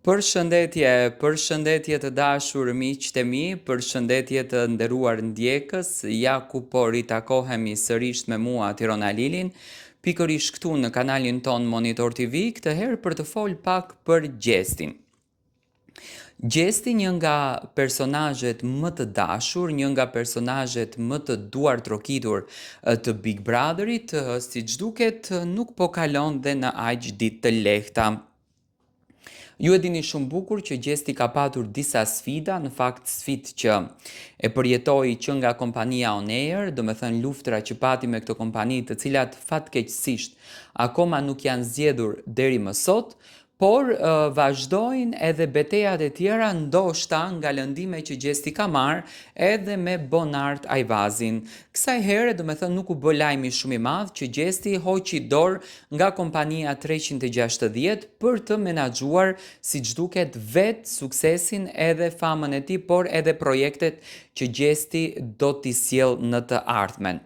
Përshëndetje të dashur miqtë e mi, përshëndetje të nderuar ndjekës, ja ku po ritakohemi sërish me mua Tirona Lilin, pikërisht këtu në kanalin ton Monitor TV, këtë herë për të folë pak për Gjestin. Gjesti një nga personazhet më të dashur, një nga personazhet më të duar trokitur të Big Brotherit, siç duket nuk po kalon dhe në aq ditë të lehta. Ju e dini shumë bukur që Gjesti ka patur disa sfida, në fakt sfidë që e përjetoi që nga kompania On Air, do me thënë luftra që pati me këto kompani të cilat fatkeqësisht akoma nuk janë zgjedhur deri më sot, por vazhdojnë edhe betejat e tjera ndoshta nga lëndime që Gjesti ka marrë edhe me Bonart Ajvazin. Kësaj here do me thënë nuk u bë lajmi shumë i madh që Gjesti hoqi dorë nga kompania 360 për të menaxhuar siç duket vetë suksesin edhe famën e tij, por edhe projektet që Gjesti do t'i sjellë në të ardhmen.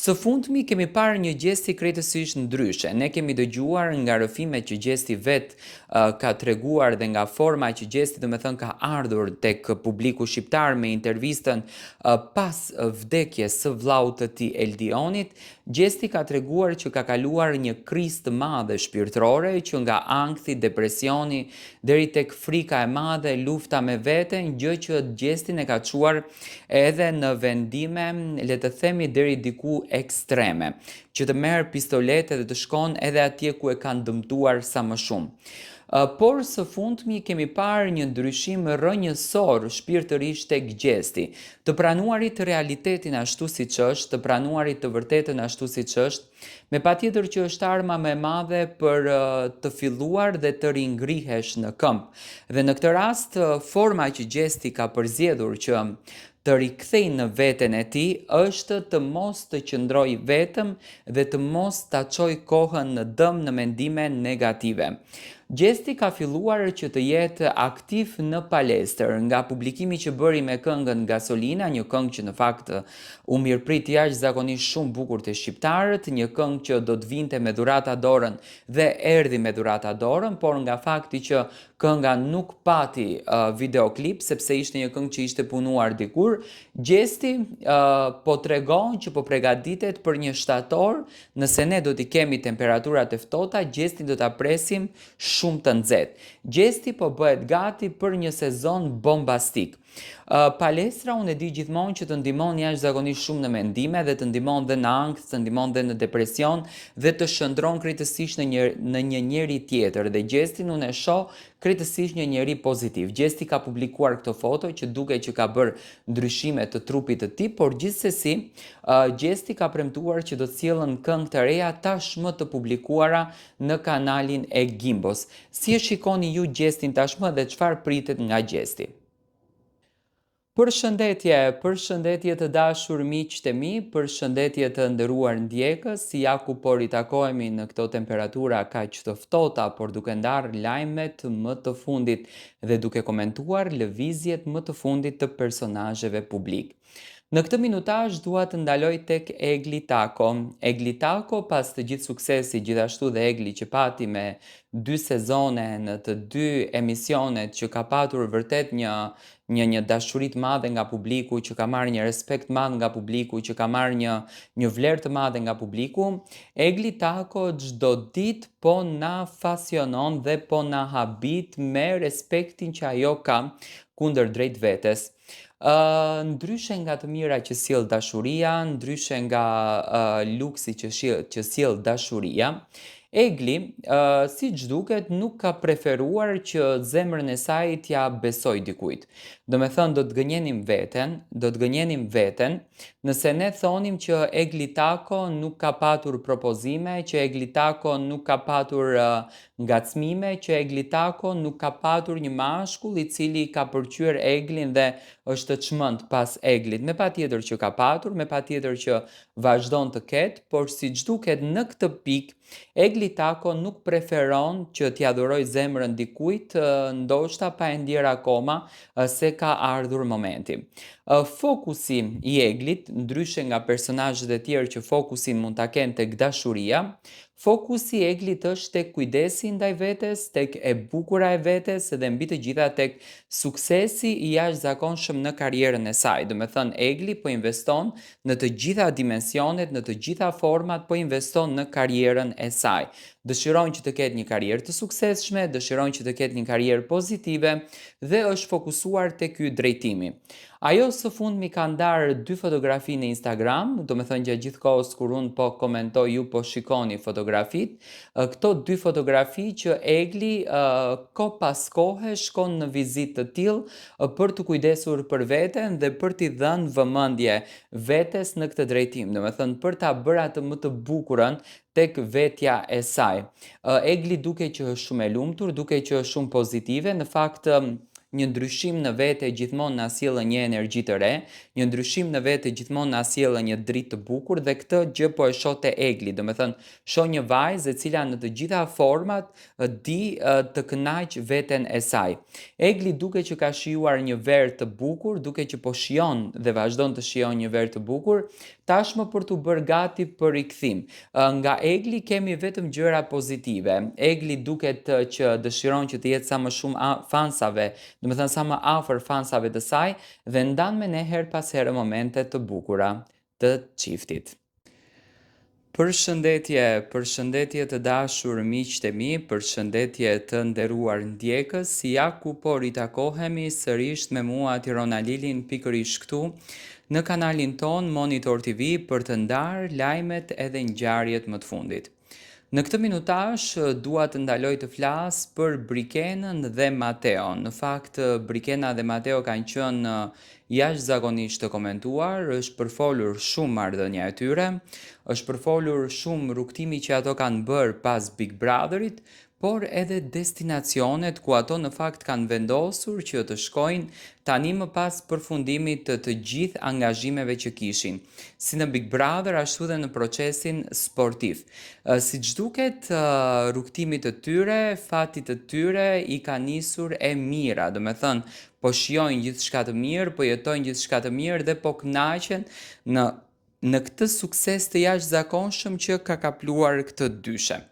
Së fundmi kemi parë një Gjesti krejtësisht ndryshe. Ne kemi dëgjuar nga rrëfimet që Gjesti vetë ka treguar dhe nga forma që Gjesti do me thënë ka ardhur tek publiku shqiptar me intervistën pas vdekjes së vllaut të tij Eldionit, Gjesti ka treguar që ka kaluar një krizë të madhe shpirtërore që nga ankthi, depresioni deri tek frika e madhe, lufta me veten, gjë që Gjestin e ka çuar edhe në vendime, le të themi deri diku ekstreme, që të merr pistolete dhe të shkon edhe atje ku e kanë dëmtuar sa më shumë. Por së fundmi kemi parë një ndryshim rrënjësor shpirtërisht tek Gjesti, të pranuarit të realitetin ashtu siç është, të pranuarit të vërtetën ashtu siç është, me patjetër që është arma më e madhe për të filluar dhe të ringrihesh në këmbë. Dhe në këtë rast, forma që Gjesti ka përzgjedhur që të rikthej në veten e tij është të mos të qëndroj vetëm dhe të mos ta çoj kohën në dëm në mendime negative. Gjesti ka filluar që të jetë aktiv në palestër, nga publikimi që bëri me këngën Gasolina, një këngë që në fakt u mirëprit jashtëzakonisht shumë bukur te shqiptarët, një këngë që do të vinte me dhurata dorën dhe erdhi me dhurata dorën, por nga fakti që kënga nuk pati videoklip, sepse ishte një këngë që ishte punuar dikur, Gjesti po tregon që po përgatitet për një shtator, nëse ne do t'i kemi temperaturat e ftohta, Gjestin do ta presim shumë të nxehtë. Gjesti po bëhet gati për një sezon bombastik. Palestra unë e di gjithmonë që të ndihmon jashtëzakonisht shumë në mendime dhe të ndihmon dhe në ankth, të ndihmon dhe në depresion dhe të shndron krejtësisht në një njeri tjetër dhe Gjestin unë e shoh krejtësisht një njeri pozitiv. Gjesti ka publikuar këto foto që duket që ka bërë ndryshime të trupit të tij, por gjithsesi Gjesti ka premtuar që do të sjellën këngë të reja tashmë të publikuara në kanalin e Gimbos. Si e shikoni ju Gjestin tashmë dhe çfarë pritet nga Gjesti? Përshëndetje të dashur miqtë e mi, përshëndetje të nderuar ndjekës, ja ku po ritakohemi në këto temperatura kaq të ftohta, por duke ndarë lajmet më të fundit dhe duke komentuar lëvizjet më të fundit të personazheve publik. Në këtë minutazh dua të ndaloj tek Egli Tako. Egli Tako, pas të gjithë suksesi, gjithashtu dhe Egli që pati me 2 sezone në të 2 emisionet, që ka patur vërtet një dashuri të madhe nga publiku, që ka marrë një respekt madh nga publiku, që ka marrë një vlerë të madhe nga publiku, Egli Tako çdo ditë po na fasionon dhe po na habit me respektin që ajo ka kundër drejt vetes. Ndryshe nga të mira që sjell dashuria, ndryshe nga luksi që sjell dashuria, Egli, siç duket, nuk ka preferuar që zemrën e saj t'ja besoj dikujt. Do me thënë do të gënjenim veten, nëse ne thonim që Egli Tako nuk ka patur propozime, që Egli Tako nuk ka patur ngacmime, që Egli Tako nuk ka patur një mashkull i cili ka përqyer Eglin dhe është çmend pas Eglit. Me patjetër që ka patur, me patjetër që vazhdon të ketë, por siç duket në këtë pikë Egli Tako nuk preferon që t'ia dhuroj zemrën dikujt, ndoshta pa e ndier akoma se ka ardhur momenti. Fokusi i Eglit, ndryshe nga personazhet e tjerë që fokusin mund ta kenë tek dashuria, Fokusi i Eglit është tek kujdesi ndaj vetes, tek e bukura e vetes dhe mbi të gjitha tek suksesi i jashtëzakonshëm në karrierën e saj. Do me thënë, Egli po investon në të gjitha dimensionet, në të gjitha format, po investon në karrierën e saj. Dëshiron që të ketë një karrierë të suksesshme, dëshiron që të ketë një karrierë pozitive dhe është fokusuar tek ky drejtimi. Ajo së fundmi ka ndarë 2 fotografi në Instagram, do me thënë gjatë gjithë kohës kur unë po komentoj ju po shikoni fotografit, këto 2 fotografi që Egli ko pas kohe shkon në vizitë të tillë për të kujdesur për veten dhe për t'i dhënë vëmendje vetes në këtë drejtim, do me thënë për ta bërë atë më të bukurën tek vetja e saj. Egli duke që është shumë e lumtur, duke që është shumë pozitive, në fakt një ndryshim në vete gjithmonë na sjellë një energji të re, një ndryshim në vete gjithmonë na sjellë një dritë të bukur dhe këtë gjë po e shoh te Egli, do me thënë shoh një vajzë e cila në të gjitha format di të kënaq veten e saj. Egli duke që ka shijuar një ver të bukur, duke që po shijon dhe vazhdon të shijon një ver të bukur, tashmë për t'u bërë gati për rikthim. Nga Egli kemi vetëm gjëra pozitive. Egli duket që dëshiron që të jetë sa më shumë fansave, do me thënë sa më afër fansave të saj dhe ndan me ne her pas here momente të bukura të çiftit. Përshëndetje të dashur miqtë e mi, përshëndetje të nderuar ndjekës, ja ku po ritakohemi sërish me mua Tirona Lilin pikërisht këtu në kanalin ton Monitor TV për të ndarë lajmet edhe ngjarjet më të fundit. Në këtë minutash dua të ndaloj të flas për Brikenën dhe Mateon. Në fakt, Brikena dhe Mateo kanë qenë jashtëzakonisht të komentuar, është përfolur shumë marrëdhënia e tyre, është përfolur shumë rrugtimi që ato kanë bërë pas Big Brotherit, por edhe destinacionet ku ato në fakt kanë vendosur që të shkojnë tani më pas përfundimit të gjithë angazhimeve që kishin, si në Big Brother ashtu dhe në procesin sportiv. Siç duket, rrugtimit të tyre, fatit të tyre i ka nisur e mira, do me thënë, po shijojnë gjithçka të mirë, po jetojnë gjithçka të mirë dhe po kënaqen në këtë sukses të jashtëzakonshëm që ka kapluar këtë dyshe.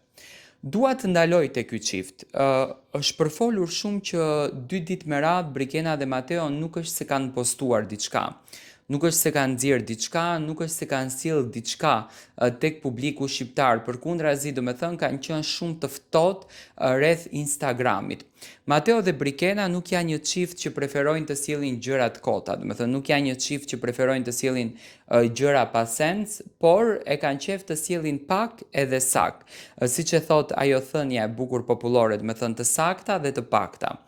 Dua të ndaloj te ky çift. Është përfolur shumë që 2 ditë me radhë Brikena dhe Mateo nuk është se kanë postuar diçka. Nuk është se kanë nxjerrë diçka, nuk është se kanë sjellë diçka tek publiku shqiptar, përkundrazi do me thënë kanë qenë shumë të ftohtë rreth Instagramit. Mateo dhe Brikena nuk janë një çift që preferojnë të sjellin gjëra të kota, do me thënë nuk janë një çift që preferojnë të sjellin gjëra pa sens, por e kanë qejf të sjellin pak edhe sakt. Siç e thot ajo thënia e bukur popullore, do me thënë të sakta dhe të pakta.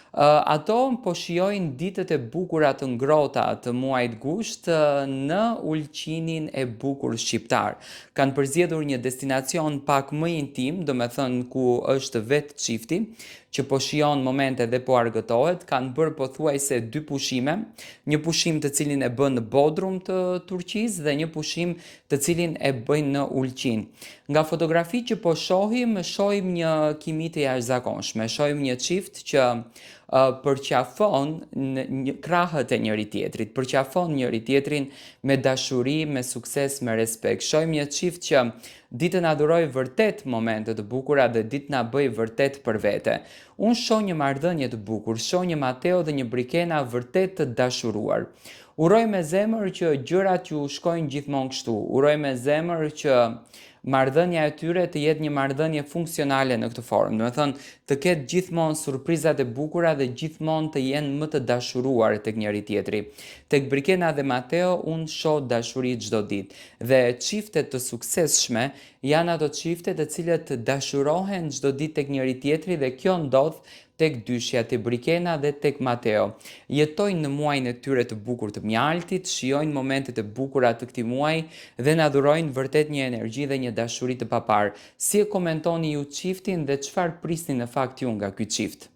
Ato po shijojnë ditët e bukura të ngrohta të muajit gusht në ulqinin e bukur shqiptar. Kanë përzgjedhur një destinacion pak më intim, do me thënë ku është vetë çifti, që po shijon momente dhe po argëtohet, kanë bërë pothuajse 2 pushime, një pushim të cilin e bën në Bodrum të Turqisë dhe një pushim të cilin e bëjnë në Ulqin. Nga fotografitë që po shohim një kimi të jashtëzakonshme, shohim një çift që përqafon krahët e njëri tjetrit, përqafon njëri tjetrin me dashuri, me sukses, me respekt. Shohim një çift që ditë na dhuroi vërtet momente të bukura dhe ditë na bëi vërtet për vete. Unë shoh një marrëdhënie të bukur, shoh një Mateo dhe një Brikena vërtet të dashuruar. Uroj me zemër që gjërat ju shkojnë gjithmonë kështu. Uroj me zemër që marrëdhënia e tyre të jetë një marrëdhënie funksionale në këtë formë. Do të thënë, të ketë gjithmonë surprizat e bukura dhe gjithmonë të jenë më të dashuruar tek njëri tjetri. Tek Brikena dhe Mateo unë shoh dashuri çdo ditë. Dhe çiftet të suksesshme janë ato çifte të cilët dashurohen çdo ditë tek njëri tjetri dhe kjo ndodh tek dyshja, tek Brikena dhe tek Mateo. Jetojnë në muajin e tyre të bukur të mjaltit, shijojnë momentet e bukura të këtij muaji dhe na dhurojnë vërtet një energji dhe një dashuri të papar. Si e komentoni ju çiftin dhe çfarë prisni në fakt ju nga ky çift?